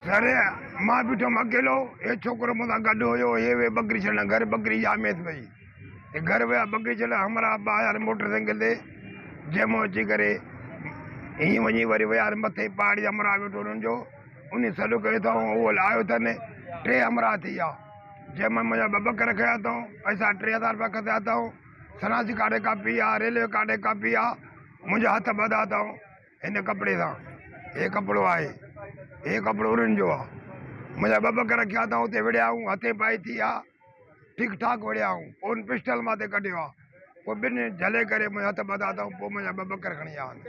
Sir मां बीठुमि अकेलो, हे छोकिरो मूंसां गॾु हुयो, हे वे बकरी छॾण घर, बकरी जामेस पई, हे घर विया बकरी छॾण, हमरा ॿाहिरि मोटरसाइकिल ते जंहिंमो अची करे हीअं वञी वरी विया मथे पहाड़ी हमरा वेठो उन्हनि जो, उन सॾु कयो अथऊं, उहो आयो अथनि 3 हमरा थी विया, जंहिंमें मुंहिंजा 2 बकर खया अथऊं, पैसा 3000 रुपया खसिया अथऊं, सनासी कार्ड कापी आहे, रेलवे कार्ड कापी आहे, मुंहिंजा हथ ॿधा अथऊं हिन कपिड़े सां, हे कपिड़ो आहे, हे कपिड़ो उन्हनि जो आहे, मुंहिंजा 2 बकर खया अथऊं, हुते विड़ियाऊं, हथे पाई थी आहे, ठीकु ठाक विड़ियाऊं, पोइ पिस्टल मां ते कढियो आहे, पोइ ॿिनि झले करे मुंहिंजा हथ ॿधा अथऊं, पोइ मुंहिंजा 2 बकर खणी आया।